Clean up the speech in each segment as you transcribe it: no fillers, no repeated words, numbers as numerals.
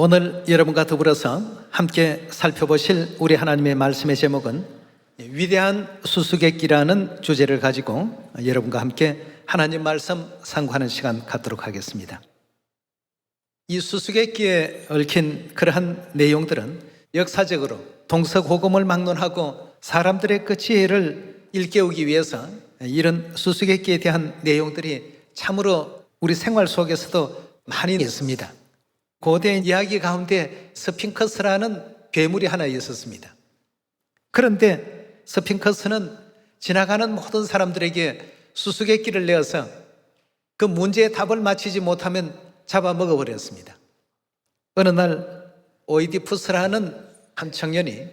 오늘 여러분과 더불어서 함께 살펴보실 우리 하나님의 말씀의 제목은 위대한 수수께끼라는 주제를 가지고 여러분과 함께 하나님 말씀 상고하는 시간 갖도록 하겠습니다. 이 수수께끼에 얽힌 그러한 내용들은 역사적으로 동서고금을 막론하고 사람들의 그 지혜를 일깨우기 위해서 이런 수수께끼에 대한 내용들이 참으로 우리 생활 속에서도 많이 있습니다. 고대 이야기 가운데 스핑크스라는 괴물이 하나 있었습니다. 그런데 스핑크스는 지나가는 모든 사람들에게 수수께끼를 내어서 그 문제의 답을 맞히지 못하면 잡아먹어버렸습니다. 어느 날 오이디푸스라는 한 청년이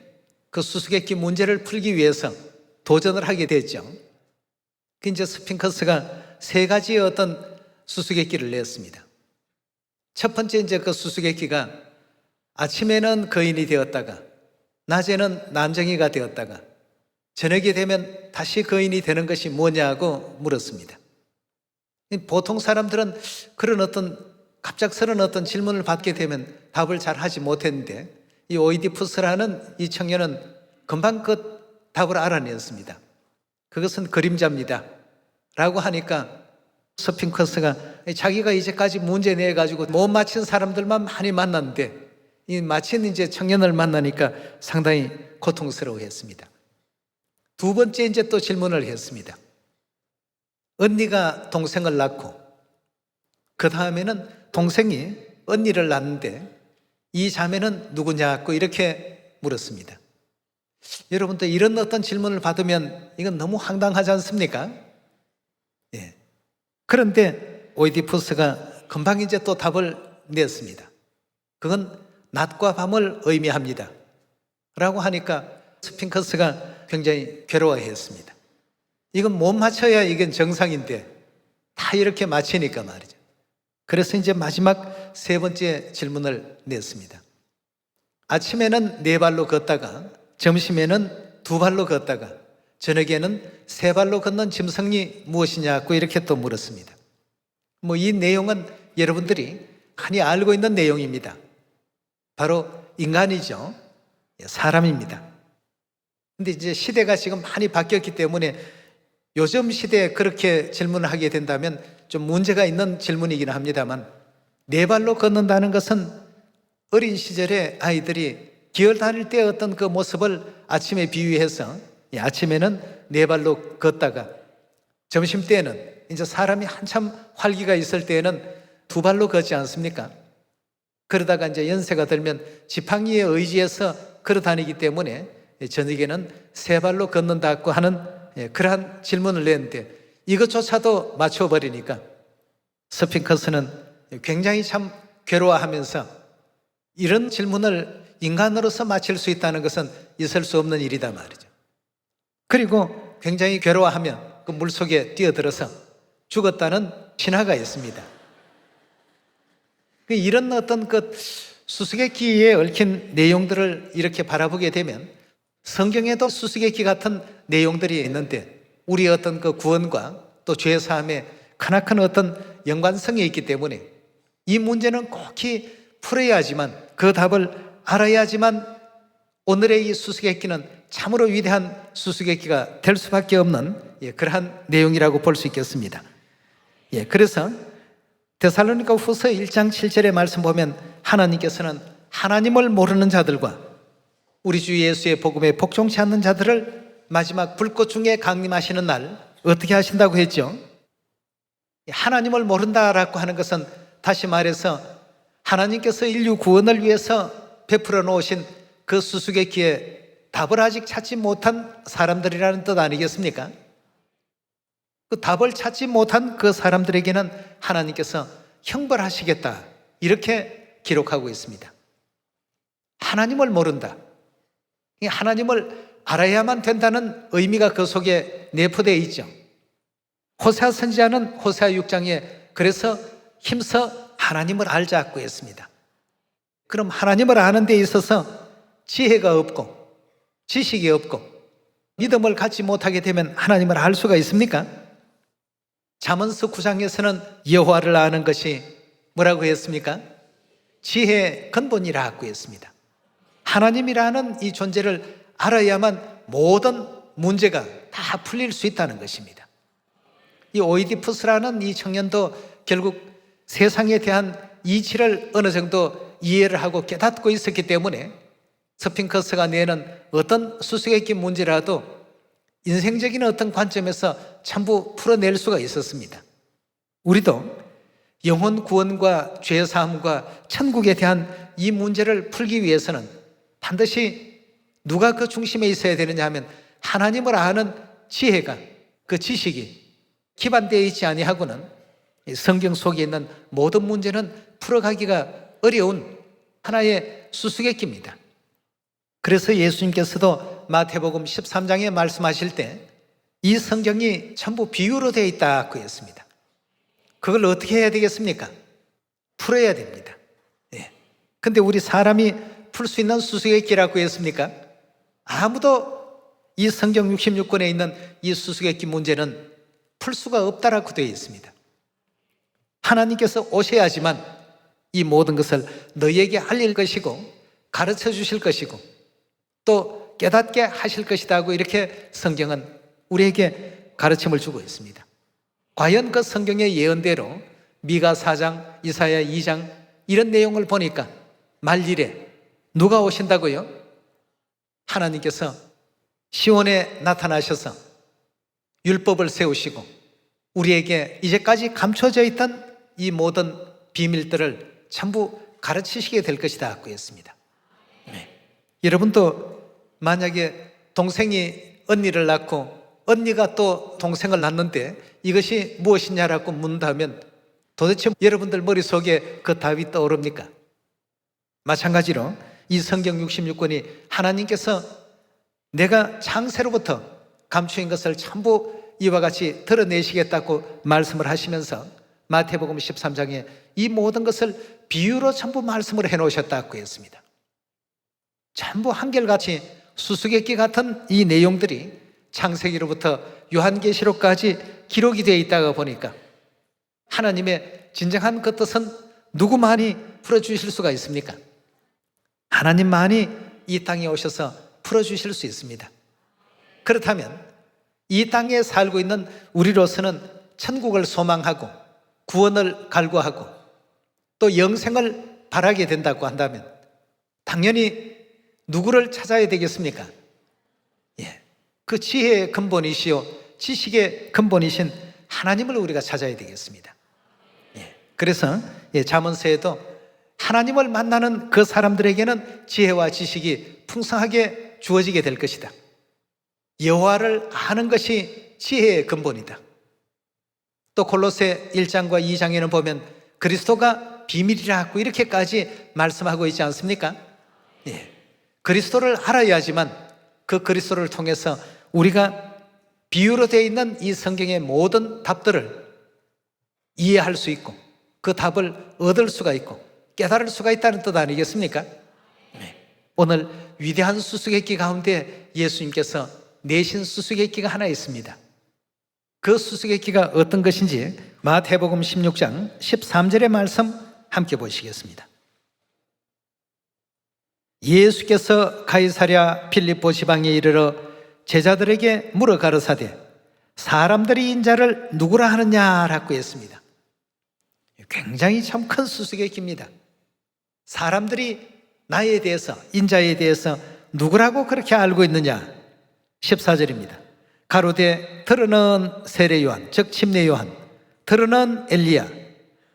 그 수수께끼 문제를 풀기 위해서 도전을 하게 됐죠. 이제 스핑크스가 세 가지의 어떤 수수께끼를 냈습니다. 첫 번째 이제 그 수수께끼가 아침에는 거인이 되었다가 낮에는 난쟁이가 되었다가 저녁이 되면 다시 거인이 되는 것이 뭐냐고 물었습니다. 보통 사람들은 그런 어떤 갑작스러운 어떤 질문을 받게 되면 답을 잘 하지 못했는데 이 오이디푸스라는 이 청년은 금방 그 답을 알아냈습니다. 그것은 그림자입니다 라고 하니까 스핑크스가 자기가 이제까지 문제 내가지고 못 맞힌 사람들만 많이 만났는데 이 마침 이제 청년을 만나니까 상당히 고통스러워했습니다. 두 번째 이제 또 질문을 했습니다. 언니가 동생을 낳고 그 다음에는 동생이 언니를 낳는데 이 자매는 누구냐고 이렇게 물었습니다. 여러분들 이런 어떤 질문을 받으면 이건 너무 황당하지 않습니까? 예. 그런데 오이디푸스가 금방 이제 또 답을 냈습니다. 그건 낮과 밤을 의미합니다 라고 하니까 스핑크스가 굉장히 괴로워했습니다. 이건 못 맞춰야 이건 정상인데 다 이렇게 맞히니까 말이죠. 그래서 이제 마지막 세 번째 질문을 냈습니다. 아침에는 네 발로 걷다가 점심에는 두 발로 걷다가 저녁에는 세 발로 걷는 짐승이 무엇이냐고 이렇게 또 물었습니다. 이 내용은 여러분들이 많이 알고 있는 내용입니다. 바로 인간이죠. 사람입니다. 근데 이제 시대가 지금 많이 바뀌었기 때문에 요즘 시대에 그렇게 질문을 하게 된다면 좀 문제가 있는 질문이긴 합니다만 네 발로 걷는다는 것은 어린 시절에 아이들이 기어 다닐 때 어떤 그 모습을 아침에 비유해서 아침에는 네 발로 걷다가 점심때에는 이제 사람이 한참 활기가 있을 때에는 두 발로 걷지 않습니까? 그러다가 이제 연세가 들면 지팡이에 의지해서 걸어 다니기 때문에 저녁에는 세 발로 걷는다고 하는 그러한 질문을 냈는데 이것조차도 맞춰버리니까 스핑크스는 굉장히 참 괴로워하면서 이런 질문을 인간으로서 맞힐 수 있다는 것은 있을 수 없는 일이다 말이죠. 그리고 굉장히 괴로워하면 그 물속에 뛰어들어서 죽었다는 신화가 있습니다. 이런 어떤 그 수수께끼에 얽힌 내용들을 이렇게 바라보게 되면 성경에도 수수께끼 같은 내용들이 있는데 우리의 어떤 그 구원과 또 죄사함에 크나큰 어떤 연관성이 있기 때문에 이 문제는 꼭히 풀어야지만 그 답을 알아야지만 오늘의 이 수수께끼는 참으로 위대한 수수께끼가 될 수밖에 없는 그러한 내용이라고 볼 수 있겠습니다. 그래서 데살로니가 후서 1장 7절의 말씀 보면 하나님께서는 하나님을 모르는 자들과 우리 주 예수의 복음에 복종치 않는 자들을 마지막 불꽃 중에 강림하시는 날 어떻게 하신다고 했죠? 하나님을 모른다라고 하는 것은 다시 말해서 하나님께서 인류 구원을 위해서 베풀어 놓으신 그 수수께끼에 답을 아직 찾지 못한 사람들이라는 뜻 아니겠습니까? 그 답을 찾지 못한 그 사람들에게는 하나님께서 형벌하시겠다 이렇게 기록하고 있습니다. 하나님을 모른다. 하나님을 알아야만 된다는 의미가 그 속에 내포되어 있죠. 호세아 선지자는 호세아 6장에 그래서 힘써 하나님을 알자고 했습니다. 그럼 하나님을 아는 데 있어서 지혜가 없고 지식이 없고 믿음을 갖지 못하게 되면 하나님을 알 수가 있습니까? 잠언서 9장에서는 여호와를 아는 것이 뭐라고 했습니까? 지혜의 근본이라고 했습니다. 하나님이라는 이 존재를 알아야만 모든 문제가 다 풀릴 수 있다는 것입니다. 이 오이디푸스라는 이 청년도 결국 세상에 대한 이치를 어느 정도 이해를 하고 깨닫고 있었기 때문에 스핑크스가 내는 어떤 수수께끼 문제라도 인생적인 어떤 관점에서 전부 풀어낼 수가 있었습니다. 우리도 영혼 구원과 죄 사함과 천국에 대한 이 문제를 풀기 위해서는 반드시 누가 그 중심에 있어야 되느냐 하면 하나님을 아는 지혜가, 그 지식이 기반되어 있지 아니하고는 성경 속에 있는 모든 문제는 풀어가기가 어려운 하나의 수수께끼입니다. 그래서 예수님께서도 마태복음 13장에 말씀하실 때 이 성경이 전부 비유로 되어 있다고 했습니다. 그걸 어떻게 해야 되겠습니까? 풀어야 됩니다. 근데 우리 사람이 풀 수 있는 수수께끼라고 했습니까? 아무도 이 성경 66권에 있는 이 수수께끼 문제는 풀 수가 없다라고 되어 있습니다. 하나님께서 오셔야지만 이 모든 것을 너희에게 알릴 것이고 가르쳐 주실 것이고 또 깨닫게 하실 것이다 하고 이렇게 성경은 우리에게 가르침을 주고 있습니다. 과연 그 성경의 예언대로 미가 4장, 이사야 2장 이런 내용을 보니까 말일에 누가 오신다고요? 하나님께서 시온에 나타나셔서 율법을 세우시고 우리에게 이제까지 감춰져 있던 이 모든 비밀들을 전부 가르치시게 될 것이다 하고 했습니다. 여러분도 만약에 동생이 언니를 낳고 언니가 또 동생을 낳는데 이것이 무엇이냐라고 묻는다면 도대체 여러분들 머릿속에 그 답이 떠오릅니까? 마찬가지로 이 성경 66권이 하나님께서 내가 창세로부터 감추인 것을 전부 이와 같이 드러내시겠다고 말씀을 하시면서 마태복음 13장에 이 모든 것을 비유로 전부 말씀을 해놓으셨다고 했습니다. 전부 한결같이 수수께끼 같은 이 내용들이 창세기로부터 요한계시록까지 기록이 되어 있다가 보니까 하나님의 진정한 그 뜻은 누구만이 풀어주실 수가 있습니까? 하나님만이 이 땅에 오셔서 풀어주실 수 있습니다. 그렇다면 이 땅에 살고 있는 우리로서는 천국을 소망하고 구원을 갈구하고 또 영생을 바라게 된다고 한다면 당연히 누구를 찾아야 되겠습니까? 그 지혜의 근본이시요 지식의 근본이신 하나님을 우리가 찾아야 되겠습니다. 그래서 잠언서에도 하나님을 만나는 그 사람들에게는 지혜와 지식이 풍성하게 주어지게 될 것이다. 여호와를 아는 것이 지혜의 근본이다. 또 골로새 1장과 2장에는 보면 그리스도가 비밀이라고 이렇게까지 말씀하고 있지 않습니까? 그리스도를 알아야지만 그 그리스도를 통해서 우리가 비유로 되어 있는 이 성경의 모든 답들을 이해할 수 있고 그 답을 얻을 수가 있고 깨달을 수가 있다는 뜻 아니겠습니까? 오늘 위대한 수수께끼 가운데 예수님께서 내신 수수께끼가 하나 있습니다. 그 수수께끼가 어떤 것인지 마태복음 16장 13절의 말씀 함께 보시겠습니다. 예수께서 가이사랴 필립보 지방에 이르러 제자들에게 물어 가르사대 사람들이 인자를 누구라 하느냐라고 했습니다. 굉장히 참 큰 수수께끼입니다. 사람들이 나에 대해서 인자에 대해서 누구라고 그렇게 알고 있느냐? 14절입니다. 가로되 들으는 세례 요한 즉 침례 요한 들으는 엘리야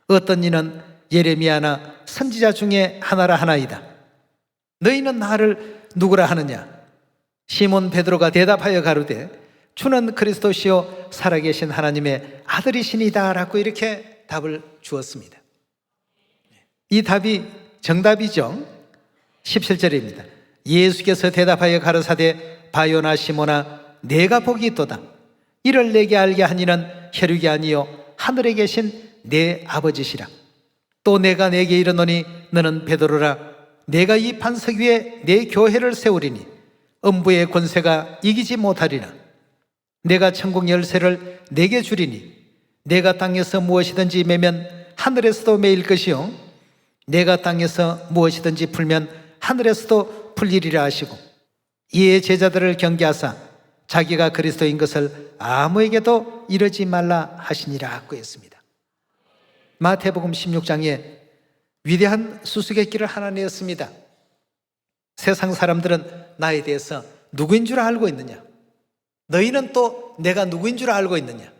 어떤 이는 예레미야나 선지자 중에 하나라 하나이다. 너희는 나를 누구라 하느냐? 시몬 베드로가 대답하여 가로되 주는 그리스도시요 살아계신 하나님의 아들이시니다 라고 이렇게 답을 주었습니다. 이 답이 정답이죠. 17절입니다. 예수께서 대답하여 가르사대 바요나 시몬아 내가 복이 있도다. 이를 내게 알게 하니는 혈육이 아니요 하늘에 계신 내 아버지시라. 또 내가 내게 이르노니 너는 베드로라. 내가 이 반석 위에 내 교회를 세우리니 음부의 권세가 이기지 못하리라. 내가 천국 열쇠를 내게 주리니 내가 땅에서 무엇이든지 매면 하늘에서도 매일 것이요 내가 땅에서 무엇이든지 풀면 하늘에서도 풀리리라 하시고, 이에 제자들을 경계하사 자기가 그리스도인 것을 아무에게도 이르지 말라 하시니라고 했습니다. 마태복음 16장에 위대한 수수께끼를 하나 내었습니다. 세상 사람들은 나에 대해서 누구인 줄 알고 있느냐? 너희는 또 내가 누구인 줄 알고 있느냐?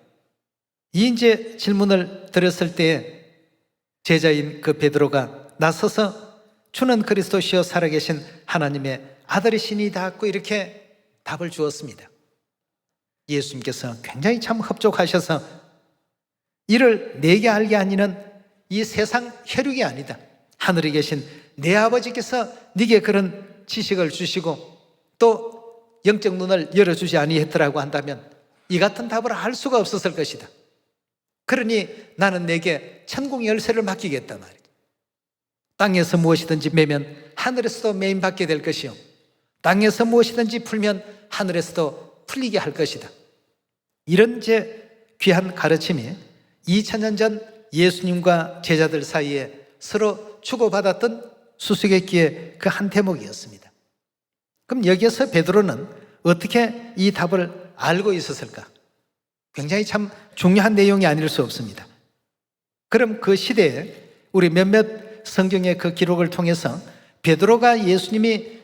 이 이제 질문을 드렸을 때 제자인 그 베드로가 나서서 주는 그리스도시요 살아계신 하나님의 아들이시니이다 고 이렇게 답을 주었습니다. 예수님께서 굉장히 참 흡족하셔서 이를 내게 알게 하니는 이 세상 혈육이 아니다. 하늘에 계신 내 아버지께서 네게 그런 지식을 주시고 또 영적 눈을 열어주지 아니했더라고 한다면 이 같은 답을 할 수가 없었을 것이다. 그러니 나는 내게 천국 열쇠를 맡기겠다 말이야. 땅에서 무엇이든지 매면 하늘에서도 매임 받게 될 것이요, 땅에서 무엇이든지 풀면 하늘에서도 풀리게 할 것이다. 이런 제 귀한 가르침이 2000년 전 예수님과 제자들 사이에 서로 주고받았던 수수께끼의 그 한 대목이었습니다. 그럼 여기에서 베드로는 어떻게 이 답을 알고 있었을까? 굉장히 참 중요한 내용이 아닐 수 없습니다. 그럼 그 시대에 우리 몇몇 성경의 그 기록을 통해서 베드로가 예수님이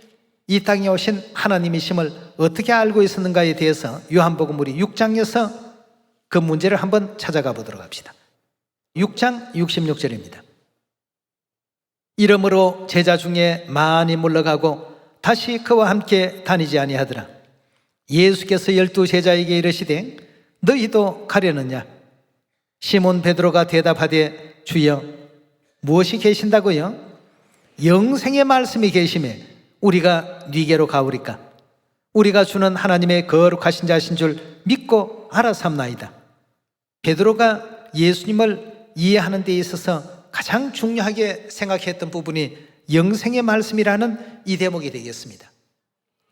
이 땅에 오신 하나님이심을 어떻게 알고 있었는가에 대해서 요한복음 우리 6장에서 그 문제를 한번 찾아가 보도록 합시다. 6장 66절입니다. 이러므로 제자 중에 많이 물러가고 다시 그와 함께 다니지 아니하더라. 예수께서 12 제자에게 이르시되 너희도 가려느냐? 시몬 베드로가 대답하되 주여 무엇이 계신다고요? 영생의 말씀이 계시매 우리가 네게로 가오리까? 우리가 주는 하나님의 거룩하신 자신 줄 믿고 알아삼나이다. 베드로가 예수님을 이해하는 데 있어서 가장 중요하게 생각했던 부분이 영생의 말씀이라는 이 대목이 되겠습니다.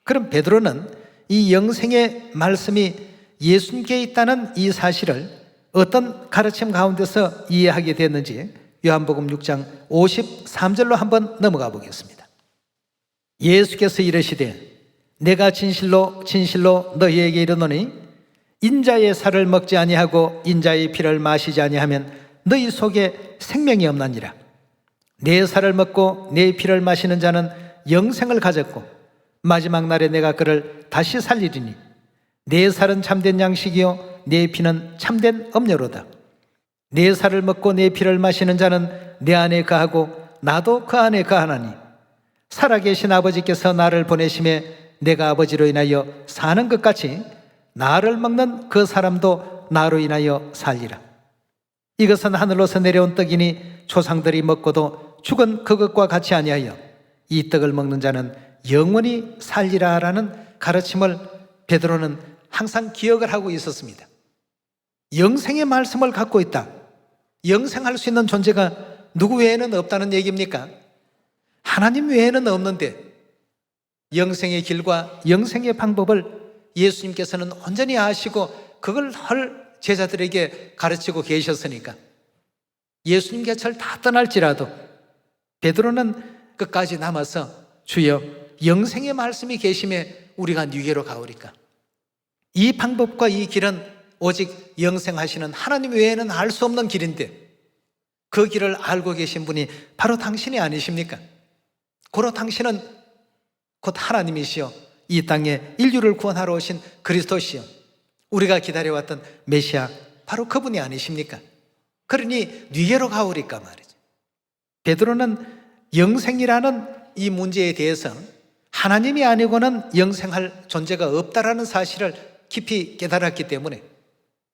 그럼 베드로는 이 영생의 말씀이 예수님께 있다는 이 사실을 어떤 가르침 가운데서 이해하게 됐는지 요한복음 6장 53절로 한번 넘어가 보겠습니다. 예수께서 이르시되 내가 진실로 진실로 너희에게 이르노니 인자의 살을 먹지 아니하고 인자의 피를 마시지 아니하면 너희 속에 생명이 없나니라. 내 살을 먹고 내 피를 마시는 자는 영생을 가졌고 마지막 날에 내가 그를 다시 살리리니 내 살은 참된 양식이요 내 피는 참된 음료로다. 내 살을 먹고 내 피를 마시는 자는 내 안에 거하고 나도 그 안에 거하나니 살아계신 아버지께서 나를 보내심에 내가 아버지로 인하여 사는 것 같이 나를 먹는 그 사람도 나로 인하여 살리라. 이것은 하늘로서 내려온 떡이니 조상들이 먹고도 죽은 그것과 같이 아니하여 이 떡을 먹는 자는 영원히 살리라라는 가르침을 베드로는 항상 기억을 하고 있었습니다. 영생의 말씀을 갖고 있다. 영생할 수 있는 존재가 누구 외에는 없다는 얘기입니까? 하나님 외에는 없는데 영생의 길과 영생의 방법을 예수님께서는 온전히 아시고 그걸 헐 제자들에게 가르치고 계셨으니까 예수님 곁을 다 떠날지라도 베드로는 끝까지 남아서 주여 영생의 말씀이 계심에 우리가 네게로 가오리까? 이 방법과 이 길은 오직 영생하시는 하나님 외에는 알 수 없는 길인데 그 길을 알고 계신 분이 바로 당신이 아니십니까? 고로 당신은 곧 하나님이시여 이 땅에 인류를 구원하러 오신 그리스도시여 우리가 기다려왔던 메시아 바로 그분이 아니십니까? 그러니 네게로 가오리까 말이죠. 베드로는 영생이라는 이 문제에 대해서 하나님이 아니고는 영생할 존재가 없다라는 사실을 깊이 깨달았기 때문에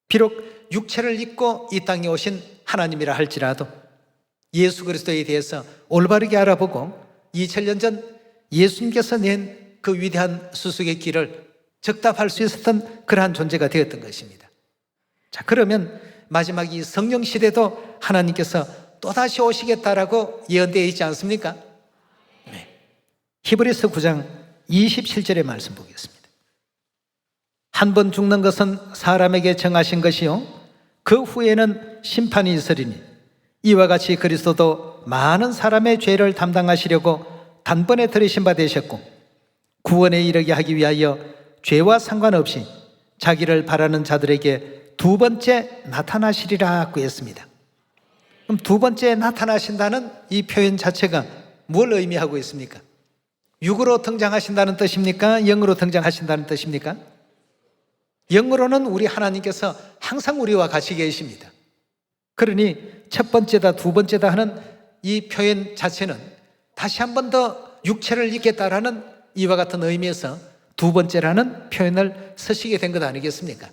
비록 육체를 입고 이 땅에 오신 하나님이라 할지라도 예수 그리스도에 대해서 올바르게 알아보고 2000년 전 예수님께서 낸 그 위대한 수수께끼를 적답할 수 있었던 그러한 존재가 되었던 것입니다. 자, 그러면 마지막 이 성령 시대도 하나님께서 또다시 오시겠다라고 예언되어 있지 않습니까? 네. 히브리서 9장 27절의 말씀 보겠습니다. 한 번 죽는 것은 사람에게 정하신 것이요 그 후에는 심판이 있으리니 이와 같이 그리스도도 많은 사람의 죄를 담당하시려고 단번에 들이신 바 되셨고 구원에 이르게 하기 위하여 죄와 상관없이 자기를 바라는 자들에게 두 번째 나타나시리라고 했습니다. 그럼 두 번째 나타나신다는 이 표현 자체가 뭘 의미하고 있습니까? 육으로 등장하신다는 뜻입니까? 영으로 등장하신다는 뜻입니까? 영으로는 우리 하나님께서 항상 우리와 같이 계십니다. 그러니 첫 번째다 두 번째다 하는 이 표현 자체는 다시 한 번 더 육체를 입겠다라는 이와 같은 의미에서 두 번째라는 표현을 쓰시게 된 것 아니겠습니까?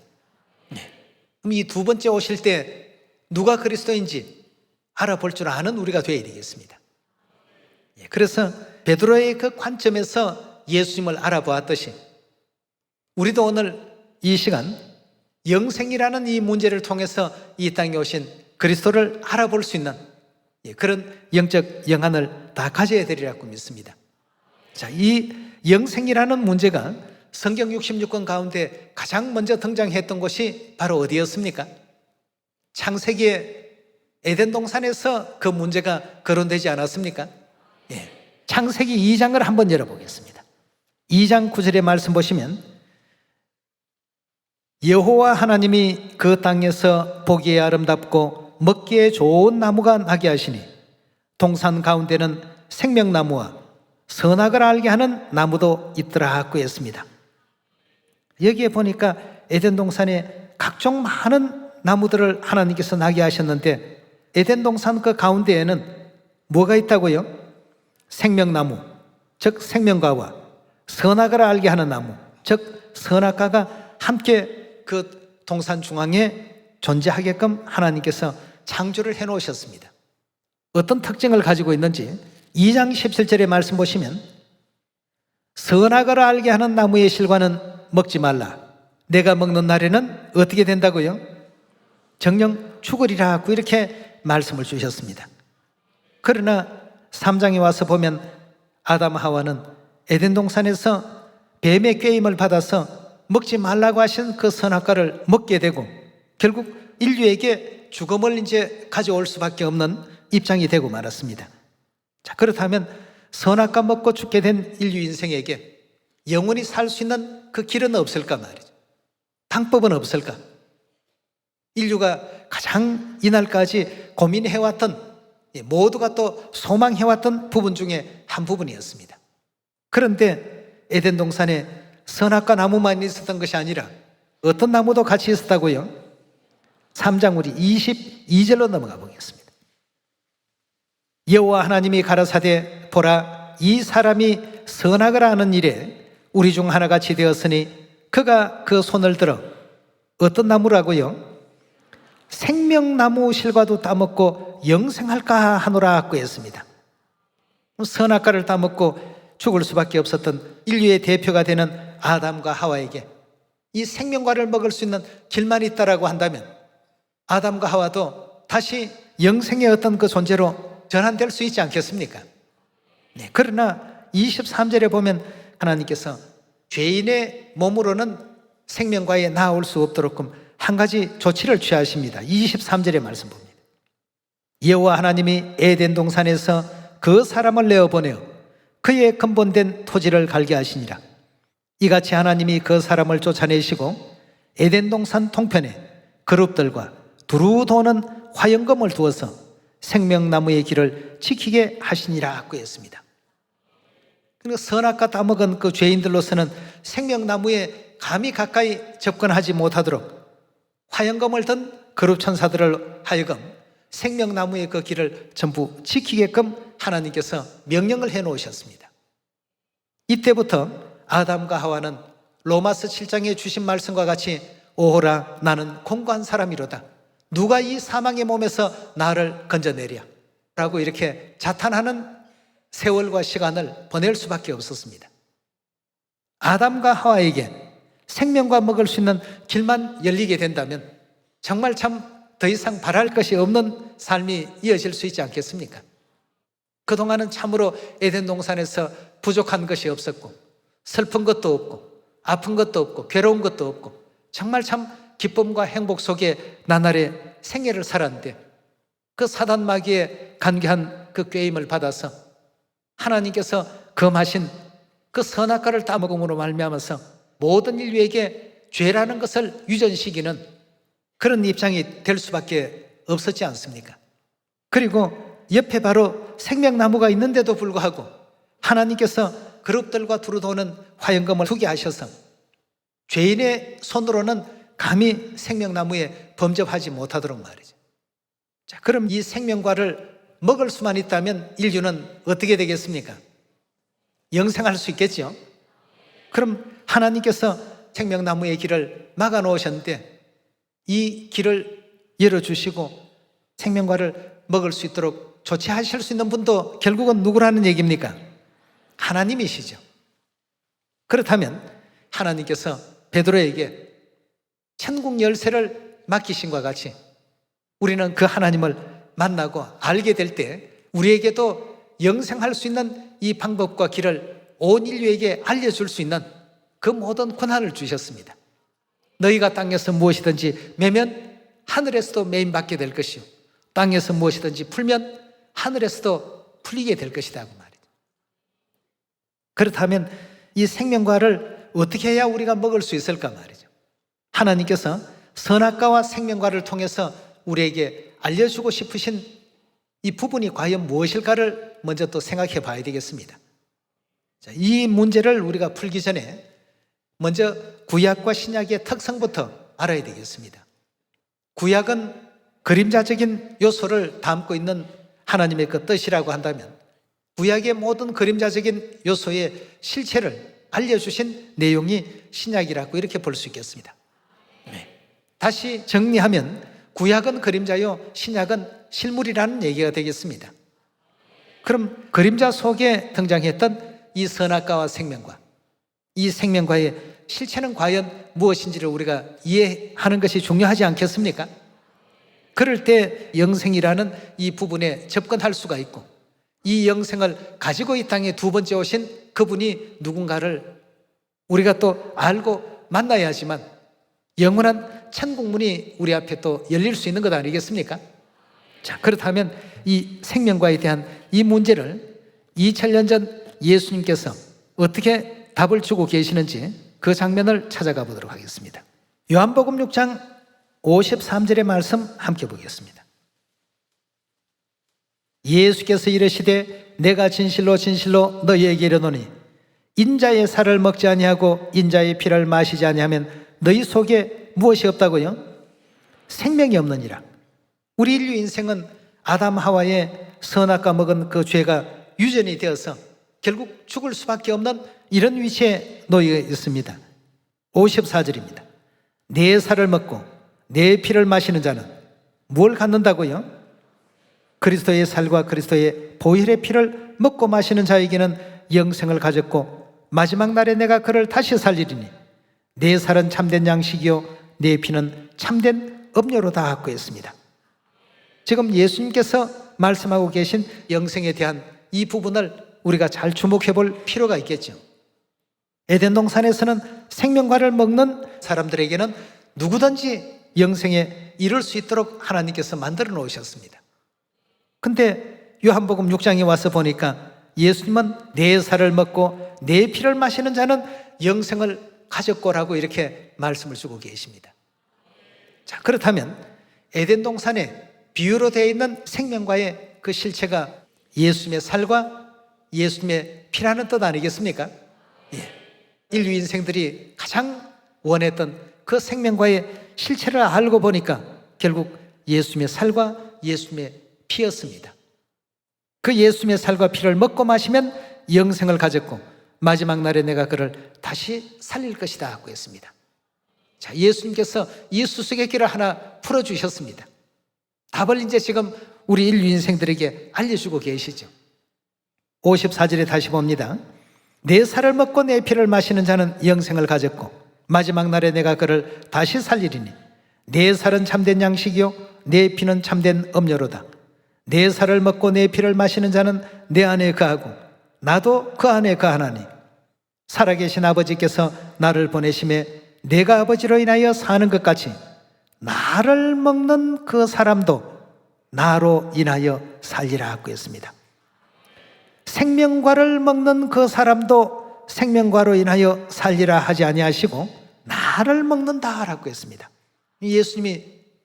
그럼 이 두 번째 오실 때 누가 그리스도인지 알아볼 줄 아는 우리가 되어야 되겠습니다. 그래서 베드로의 그 관점에서 예수님을 알아보았듯이 우리도 오늘 이 시간 영생이라는 이 문제를 통해서 이 땅에 오신 그리스도를 알아볼 수 있는 그런 영적 영안을 다 가져야 되리라고 믿습니다. 자, 이 영생이라는 문제가 성경 66권 가운데 가장 먼저 등장했던 곳이 바로 어디였습니까? 창세기의 에덴 동산에서 그 문제가 거론되지 않았습니까? 창세기 2장을 한번 열어보겠습니다. 2장 9절의 말씀 보시면 여호와 하나님이 그 땅에서 보기에 아름답고 먹기에 좋은 나무가 나게 하시니 동산 가운데는 생명나무와 선악을 알게 하는 나무도 있더라고 했습니다. 여기에 보니까 에덴 동산에 각종 많은 나무들을 하나님께서 나게 하셨는데 에덴 동산 그 가운데에는 뭐가 있다고요? 생명나무, 즉 생명과와 선악을 알게 하는 나무, 즉 선악과가 함께 그 동산 중앙에 존재하게끔 하나님께서 창조를 해놓으셨습니다. 어떤 특징을 가지고 있는지 2장 17절의 말씀 보시면 선악을 알게 하는 나무의 실과는 먹지 말라. 내가 먹는 날에는 어떻게 된다고요? 정녕 죽으리라고 이렇게 말씀을 주셨습니다. 그러나 3장에 와서 보면 아담 하와는 에덴 동산에서 뱀의 꾀임을 받아서 먹지 말라고 하신 그 선악과를 먹게 되고 결국 인류에게 죽음을 이제 가져올 수밖에 없는 입장이 되고 말았습니다. 자, 그렇다면 선악과 먹고 죽게 된 인류 인생에게 영원히 살 수 있는 그 길은 없을까 말이죠. 방법은 없을까? 인류가 가장 이날까지 고민해왔던 모두가 또 소망해왔던 부분 중에 한 부분이었습니다. 그런데 에덴 동산에 선악과 나무만 있었던 것이 아니라 어떤 나무도 같이 있었다고요? 3장 우리 22절로 넘어가 보겠습니다. 여호와 하나님이 가라사대 보라 이 사람이 선악을 아는 일에 우리 중 하나같이 되었으니 그가 그 손을 들어 어떤 나무라고요? 생명나무 실과도 따먹고 영생할까 하노라고 했습니다. 선악과를 따먹고 죽을 수밖에 없었던 인류의 대표가 되는 아담과 하와에게 이 생명과를 먹을 수 있는 길만 있다라고 한다면 아담과 하와도 다시 영생의 어떤 그 존재로 전환될 수 있지 않겠습니까? 그러나 23절에 보면 하나님께서 죄인의 몸으로는 생명과에 나올 수 없도록 한 가지 조치를 취하십니다. 23절의 말씀 봅니다. 여호와 하나님이 에덴 동산에서 그 사람을 내어보내어 그의 근본된 토지를 갈게 하시니라. 이같이 하나님이 그 사람을 쫓아내시고 에덴 동산 통편에 그룹들과 두루 도는 화영검을 두어서 생명나무의 길을 지키게 하시니라고 했습니다. 그러니까 선악과 따먹은 그 죄인들로서는 생명나무에 감히 가까이 접근하지 못하도록 화영검을 든 그룹 천사들을 하여금 생명나무의 그 길을 전부 지키게끔 하나님께서 명령을 해놓으셨습니다. 이때부터 아담과 하와는 로마서 7장에 주신 말씀과 같이 오호라 나는 공고한 사람이로다. 누가 이 사망의 몸에서 나를 건져내랴 라고 이렇게 자탄하는 세월과 시간을 보낼 수밖에 없었습니다. 아담과 하와에게 생명과 먹을 수 있는 길만 열리게 된다면 정말 참 더 이상 바랄 것이 없는 삶이 이어질 수 있지 않겠습니까? 그동안은 참으로 에덴 동산에서 부족한 것이 없었고 슬픈 것도 없고 아픈 것도 없고 괴로운 것도 없고 정말 참 기쁨과 행복 속에 나날의 생애를 살았는데 그 사단 마귀의 간계한 그 꾀임을 받아서 하나님께서 금하신 그 선악과를 따먹음으로 말미암아서 모든 인류에게 죄라는 것을 유전시키는 그런 입장이 될 수밖에 없었지 않습니까? 그리고 옆에 바로 생명나무가 있는데도 불구하고 하나님께서 그룹들과 두루 도는 화영금을 두게 하셔서 죄인의 손으로는 감히 생명나무에 범접하지 못하도록 말이죠. 자, 그럼 이 생명과를 먹을 수만 있다면 인류는 어떻게 되겠습니까? 영생할 수 있겠죠. 그럼 하나님께서 생명나무의 길을 막아 놓으셨는데 이 길을 열어주시고 생명과를 먹을 수 있도록 조치하실 수 있는 분도 결국은 누구라는 얘기입니까? 하나님이시죠. 그렇다면 하나님께서 베드로에게 천국 열쇠를 맡기신과 같이 우리는 그 하나님을 만나고 알게 될 때 우리에게도 영생할 수 있는 이 방법과 길을 온 인류에게 알려줄 수 있는 그 모든 권한을 주셨습니다. 너희가 땅에서 무엇이든지 매면 하늘에서도 매임받게 될 것이요 땅에서 무엇이든지 풀면 하늘에서도 풀리게 될 것이다 그 말이죠. 그렇다면 이 생명과를 어떻게 해야 우리가 먹을 수 있을까 말이죠. 하나님께서 선악과와 생명과를 통해서 우리에게 알려주고 싶으신 이 부분이 과연 무엇일까를 먼저 또 생각해 봐야 되겠습니다. 자, 이 문제를 우리가 풀기 전에 먼저 구약과 신약의 특성부터 알아야 되겠습니다. 구약은 그림자적인 요소를 담고 있는 하나님의 그 뜻이라고 한다면 구약의 모든 그림자적인 요소의 실체를 알려주신 내용이 신약이라고 이렇게 볼 수 있겠습니다. 네. 다시 정리하면 구약은 그림자요 신약은 실물이라는 얘기가 되겠습니다. 그럼 그림자 속에 등장했던 이 선악과와 생명과 이 생명과의 실체는 과연 무엇인지를 우리가 이해하는 것이 중요하지 않겠습니까? 그럴 때 영생이라는 이 부분에 접근할 수가 있고 이 영생을 가지고 이 땅에 두 번째 오신 그분이 누군가를 우리가 또 알고 만나야지만 영원한 천국문이 우리 앞에 또 열릴 수 있는 것 아니겠습니까? 자, 그렇다면 이 생명과에 대한 이 문제를 2000년 전 예수님께서 어떻게 답을 주고 계시는지 그 장면을 찾아가 보도록 하겠습니다. 요한복음 6장 53절의 말씀 함께 보겠습니다. 예수께서 이르시되 내가 진실로 진실로 너희에게 이르노니 인자의 살을 먹지 아니하고 인자의 피를 마시지 아니하면 너희 속에 무엇이 없다고요? 생명이 없느니라. 우리 인류 인생은 아담 하와의 선악과 먹은 그 죄가 유전이 되어서 결국 죽을 수밖에 없는 이런 위치에 놓여 있습니다. 54절입니다. 내 살을 먹고 내 피를 마시는 자는 뭘 갖는다고요? 그리스도의 살과 그리스도의 보혈의 피를 먹고 마시는 자에게는 영생을 가졌고 마지막 날에 내가 그를 다시 살리리니 내 살은 참된 양식이요 내 피는 참된 음료로다 하고 했습니다. 지금 예수님께서 말씀하고 계신 영생에 대한 이 부분을 우리가 잘 주목해 볼 필요가 있겠죠. 에덴 동산에서는 생명과를 먹는 사람들에게는 누구든지 영생에 이를 수 있도록 하나님께서 만들어 놓으셨습니다. 근데 요한복음 6장에 와서 보니까 예수님은 내 살을 먹고 내 피를 마시는 자는 영생을 가졌고라고 이렇게 말씀을 주고 계십니다. 자, 그렇다면 에덴 동산에 비유로 되어 있는 생명과의 그 실체가 예수님의 살과 예수님의 피라는 뜻 아니겠습니까? 예. 인류 인생들이 가장 원했던 그 생명과의 실체를 알고 보니까 결국 예수님의 살과 예수님의 피였습니다. 그 예수님의 살과 피를 먹고 마시면 영생을 가졌고 마지막 날에 내가 그를 다시 살릴 것이다 하고 했습니다. 자, 예수님께서 이 수수께끼를 하나 풀어주셨습니다. 답을 이제 지금 우리 인류 인생들에게 알려주고 계시죠. 54절에 다시 봅니다. 내 살을 먹고 내 피를 마시는 자는 영생을 가졌고 마지막 날에 내가 그를 다시 살리리니 내 살은 참된 양식이요 내 피는 참된 음료로다. 내 살을 먹고 내 피를 마시는 자는 내 안에 거하고 나도 그 안에 거하나니 살아계신 아버지께서 나를 보내심에 내가 아버지로 인하여 사는 것 같이 나를 먹는 그 사람도 나로 인하여 살리라 하고 했습니다. 생명과를 먹는 그 사람도 생명과로 인하여 살리라 하지 아니하시고 나를 먹는다라고 했습니다. 예수님이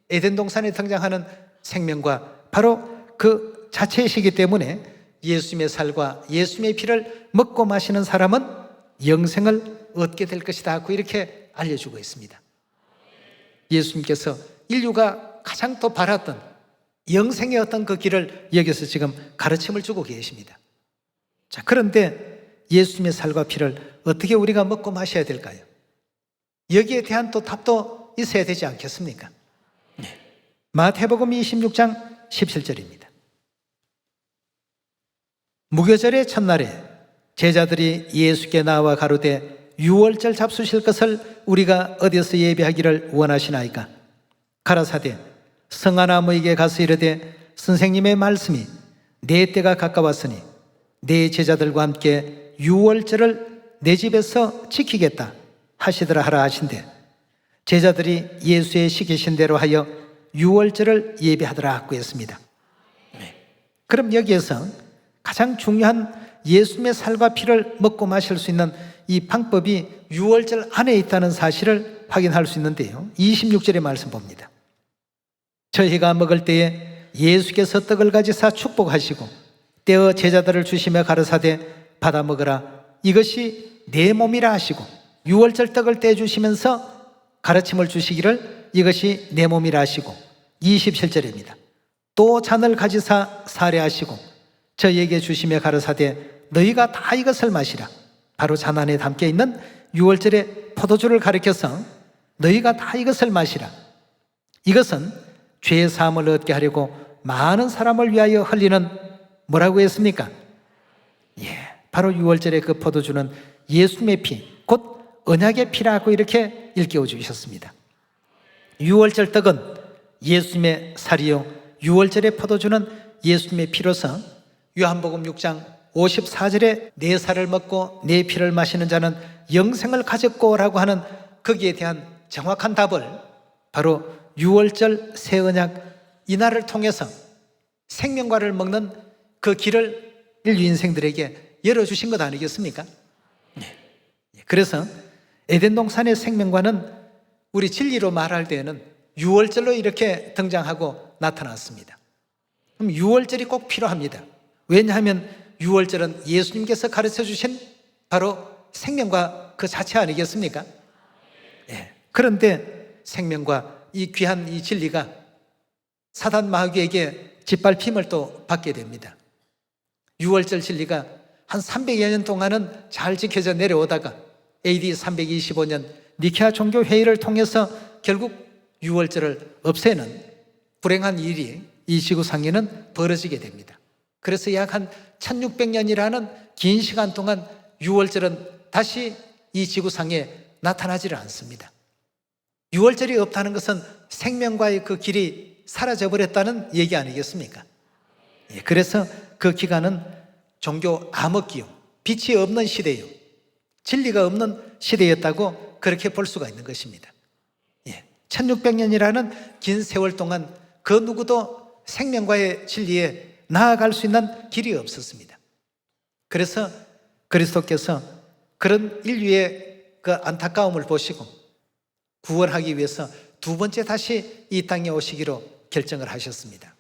에덴 동산에 등장하는 생명과 바로 그 자체이시기 때문에 예수님의 살과 예수님의 피를 먹고 마시는 사람은 영생을 얻게 될 것이다, 이렇게 알려주고 있습니다. 예수님께서 인류가 가장 또 바랐던 영생의 어떤 그 길을 여기서 지금 가르침을 주고 계십니다. 자, 그런데 예수님의 살과 피를 어떻게 우리가 먹고 마셔야 될까요? 여기에 대한 또 답도 있어야 되지 않겠습니까? 마태복음 26장 17절입니다. 무교절의 첫날에 제자들이 예수께 나와 가로되 유월절 잡수실 것을 우리가 어디서 예비하기를 원하시나이까? 가라사대 성하나무에게 가서 이르되 선생님의 말씀이 내 때가 가까웠으니 내 제자들과 함께 유월절을 내 집에서 지키겠다 하시더라 하라 하신대 제자들이 예수의 시키신 대로 하여 유월절을 예비하더라 하고 했습니다. 그럼 여기에서 가장 중요한 예수님의 살과 피를 먹고 마실 수 있는 이 방법이 유월절 안에 있다는 사실을 확인할 수 있는데요, 26절의 말씀 봅니다. 저희가 먹을 때에 예수께서 떡을 가지사 축복하시고 떼어 제자들을 주시며 가르사대 받아 먹으라 이것이 내 몸이라 하시고 유월절 떡을 떼주시면서 가르침을 주시기를 이것이 내 몸이라 하시고 27절입니다. 또 잔을 가지사 사례하시고 저희에게 주시며 가르사대 너희가 다 이것을 마시라. 바로 잔 안에 담겨 있는 유월절의 포도주를 가리켜서 너희가 다 이것을 마시라. 이것은 죄 사함을 얻게 하려고 많은 사람을 위하여 흘리는 뭐라고 했습니까? 바로 유월절의 그 포도주는 예수님의 피, 곧 언약의 피라고 이렇게 일깨워 주셨습니다. 유월절 떡은 예수님의 살이요 유월절의 포도주는 예수님의 피로서 요한복음 6장 54절에 내 살을 먹고 내 피를 마시는 자는 영생을 가졌고 라고 하는 거기에 대한 정확한 답을 바로 유월절 새 언약 이날을 통해서 생명과를 먹는 그 길을 인류 인생들에게 열어주신 것 아니겠습니까? 그래서 에덴 동산의 생명과는 우리 진리로 말할 때에는 유월절로 이렇게 등장하고 나타났습니다. 그럼 유월절이 꼭 필요합니다. 왜냐하면 유월절은 예수님께서 가르쳐 주신 바로 생명과 그 자체 아니겠습니까? 그런데 생명과 이 귀한 이 진리가 사단 마귀에게 짓밟힘을 또 받게 됩니다. 유월절 진리가 한 300여 년 동안은 잘 지켜져 내려오다가 AD 325년 니케아 종교 회의를 통해서 결국 유월절을 없애는 불행한 일이 이 지구상에는 벌어지게 됩니다. 그래서 약 한 1600년이라는 긴 시간 동안 유월절은 다시 이 지구상에 나타나지를 않습니다. 유월절이 없다는 것은 생명과의 그 길이 사라져버렸다는 얘기 아니겠습니까? 그래서 그 기간은 종교 암흑기요, 빛이 없는 시대요, 진리가 없는 시대였다고 그렇게 볼 수가 있는 것입니다. 1600년이라는 긴 세월 동안 그 누구도 생명과의 진리에 나아갈 수 있는 길이 없었습니다. 그래서 그리스도께서 그런 인류의 그 안타까움을 보시고 구원하기 위해서 두 번째 다시 이 땅에 오시기로 결정을 하셨습니다.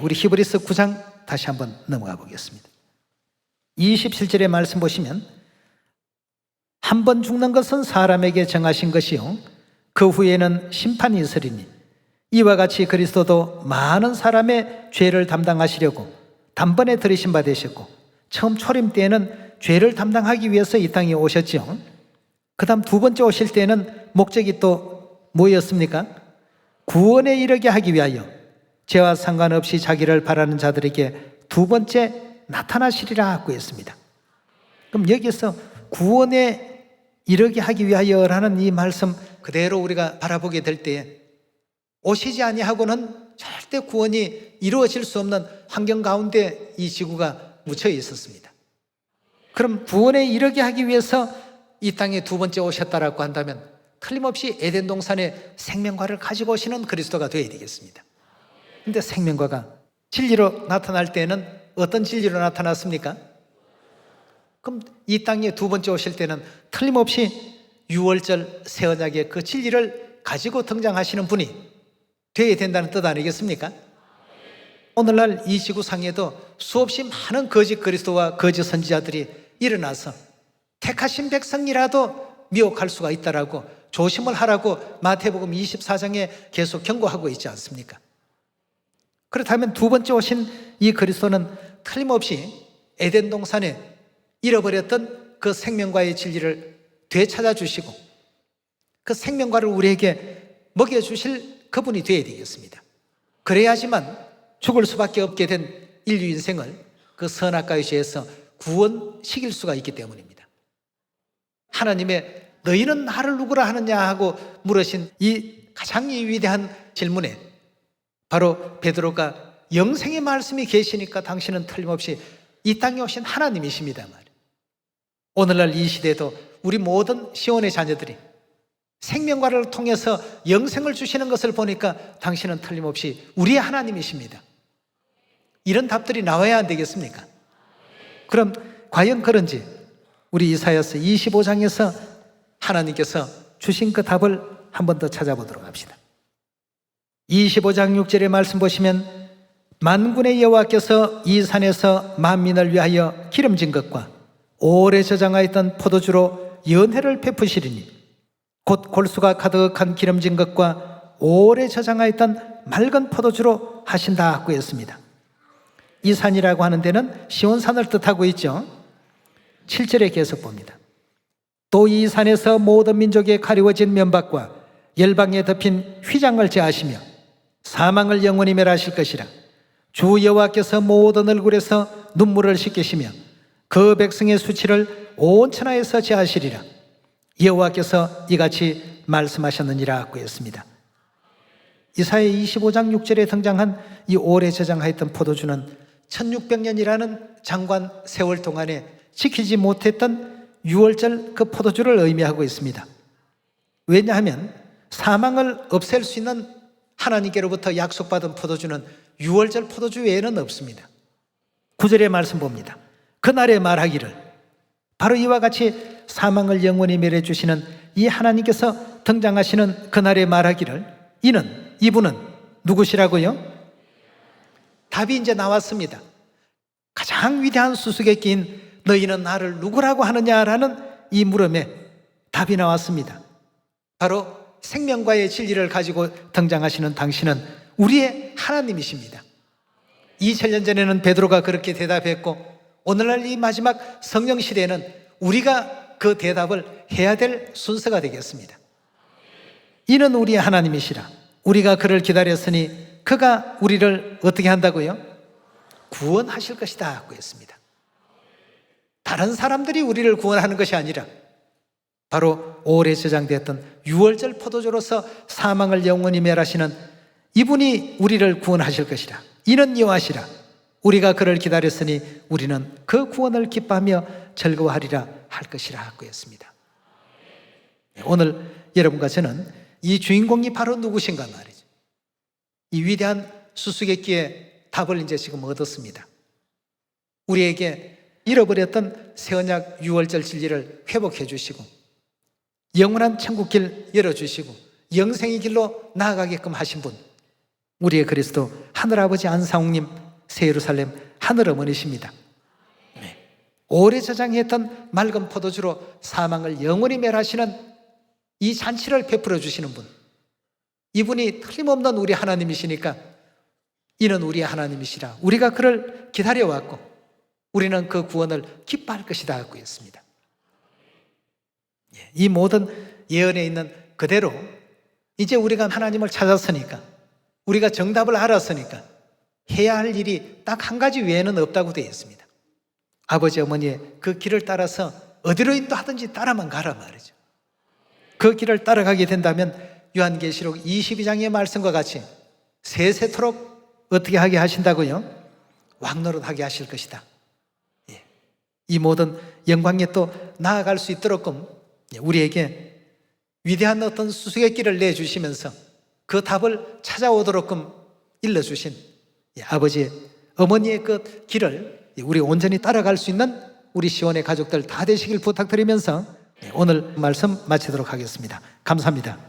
우리 히브리서 9장 다시 한번 넘어가 보겠습니다. 27절의 말씀 보시면 한 번 죽는 것은 사람에게 정하신 것이요 그 후에는 심판이 있으리니 이와 같이 그리스도도 많은 사람의 죄를 담당하시려고 단번에 들이신 바 되셨고 처음 초림 때에는 죄를 담당하기 위해서 이 땅에 오셨죠. 그 다음 두 번째 오실 때에는 목적이 또 뭐였습니까? 구원에 이르게 하기 위하여 죄와 상관없이 자기를 바라는 자들에게 두 번째 나타나시리라 하고 했습니다. 그럼 여기서 구원에 이르게 하기 위하여라는 이 말씀 그대로 우리가 바라보게 될 때에 오시지 아니하고는 절대 구원이 이루어질 수 없는 환경 가운데 이 지구가 묻혀 있었습니다. 그럼 구원에 이르게 하기 위해서 이 땅에 두 번째 오셨다라고 한다면 틀림없이 에덴 동산의 생명과를 가지고 오시는 그리스도가 되어야 되겠습니다. 그런데 생명과가 진리로 나타날 때는 어떤 진리로 나타났습니까? 그럼 이 땅에 두 번째 오실 때는 틀림없이 유월절 새 언약의 그 진리를 가지고 등장하시는 분이 되어야 된다는 뜻 아니겠습니까? 오늘날 이 지구상에도 수없이 많은 거짓 그리스도와 거짓 선지자들이 일어나서 택하신 백성이라도 미혹할 수가 있다라고 조심을 하라고 마태복음 24장에 계속 경고하고 있지 않습니까? 그렇다면 두 번째 오신 이 그리스도는 틀림없이 에덴 동산에 잃어버렸던 그 생명과의 진리를 되찾아 주시고 그 생명과를 우리에게 먹여주실 그분이 되어야 되겠습니다. 그래야지만 죽을 수밖에 없게 된 인류 인생을 그 선악과의 죄에서 구원시킬 수가 있기 때문입니다. 하나님의 너희는 나를 누구라 하느냐 하고 물으신 이 가장 위대한 질문에 바로 베드로가 영생의 말씀이 계시니까 당신은 틀림없이 이 땅에 오신 하나님이십니다 말이에요. 오늘날 이 시대도 우리 모든 시온의 자녀들이 생명과를 통해서 영생을 주시는 것을 보니까 당신은 틀림없이 우리의 하나님이십니다. 이런 답들이 나와야 안 되겠습니까? 그럼 과연 그런지 우리 이사야서 25장에서 하나님께서 주신 그 답을 한 번 더 찾아보도록 합시다. 25장 6절의 말씀 보시면 만군의 여호와께서 이 산에서 만민을 위하여 기름진 것과 오래 저장하였던 포도주로 연회를 베푸시리니 곧 골수가 가득한 기름진 것과 오래 저장하였던 맑은 포도주로 하신다 하고 했습니다. 이 산이라고 하는 데는 시온산을 뜻하고 있죠. 7절에 계속 봅니다. 또 이 산에서 모든 민족에 가리워진 면박과 열방에 덮인 휘장을 제하시며 사망을 영원히 멸하실 것이라. 주 여호와께서 모든 얼굴에서 눈물을 씻기시며 그 백성의 수치를 온 천하에서 제하시리라. 여호와께서 이같이 말씀하셨느니라 하고 했습니다. 이사야 25장 6절에 등장한 이 오래 저장하였던 포도주는 1600년이라는 장관 세월 동안에 지키지 못했던 유월절 그 포도주를 의미하고 있습니다. 왜냐하면 사망을 없앨 수 있는 하나님께로부터 약속받은 포도주는 유월절 포도주 외에는 없습니다. 9절의 말씀 봅니다. 그날에 말하기를, 바로 이와 같이 사망을 영원히 멸해 주시는 이 하나님께서 등장하시는 그날에 말하기를, 이분은 누구시라고요? 답이 이제 나왔습니다. 가장 위대한 수수께끼인 너희는 나를 누구라고 하느냐라는 이 물음에 답이 나왔습니다. 바로 생명과의 진리를 가지고 등장하시는 당신은 우리의 하나님이십니다. 2000년 전에는 베드로가 그렇게 대답했고 오늘날 이 마지막 성령 시대에는 우리가 그 대답을 해야 될 순서가 되겠습니다. 이는 우리의 하나님이시라. 우리가 그를 기다렸으니 그가 우리를 어떻게 한다고요? 구원하실 것이다 하고 했습니다. 다른 사람들이 우리를 구원하는 것이 아니라 바로 오래 저장되었던 유월절 포도주로서 사망을 영원히 멸하시는 이분이 우리를 구원하실 것이라. 이는 여호와시라. 우리가 그를 기다렸으니 우리는 그 구원을 기뻐하며 즐거워하리라 할 것이라 하고 했습니다. 오늘 여러분과 저는 이 주인공이 바로 누구신가 말이죠. 이 위대한 수수께끼의 답을 이제 지금 얻었습니다. 우리에게 잃어버렸던 새 언약 유월절 진리를 회복해 주시고 영원한 천국길 열어주시고 영생의 길로 나아가게끔 하신 분, 우리의 그리스도 하늘아버지 안상홍님 새 예루살렘 하늘어머니십니다. 오래 저장했던 맑은 포도주로 사망을 영원히 멸하시는 이 잔치를 베풀어 주시는 분, 이분이 틀림없는 우리 하나님이시니까 이는 우리의 하나님이시라. 우리가 그를 기다려왔고 우리는 그 구원을 기뻐할 것이다 하고 했습니다. 이 모든 예언에 있는 그대로 이제 우리가 하나님을 찾았으니까, 우리가 정답을 알았으니까 해야 할 일이 딱 한 가지 외에는 없다고 되어 있습니다. 아버지 어머니의 그 길을 따라서 어디로 인도하든지 따라만 가라 말이죠. 그 길을 따라가게 된다면 요한계시록 22장의 말씀과 같이 세세토록 어떻게 하게 하신다고요? 왕노릇하게 하실 것이다. 이 모든 영광에 또 나아갈 수 있도록끔 우리에게 위대한 어떤 수수께끼를 내주시면서 그 답을 찾아오도록끔 일러주신 아버지 어머니의 그 길을 우리 온전히 따라갈 수 있는 우리 시원의 가족들 다 되시길 부탁드리면서 오늘 말씀 마치도록 하겠습니다. 감사합니다.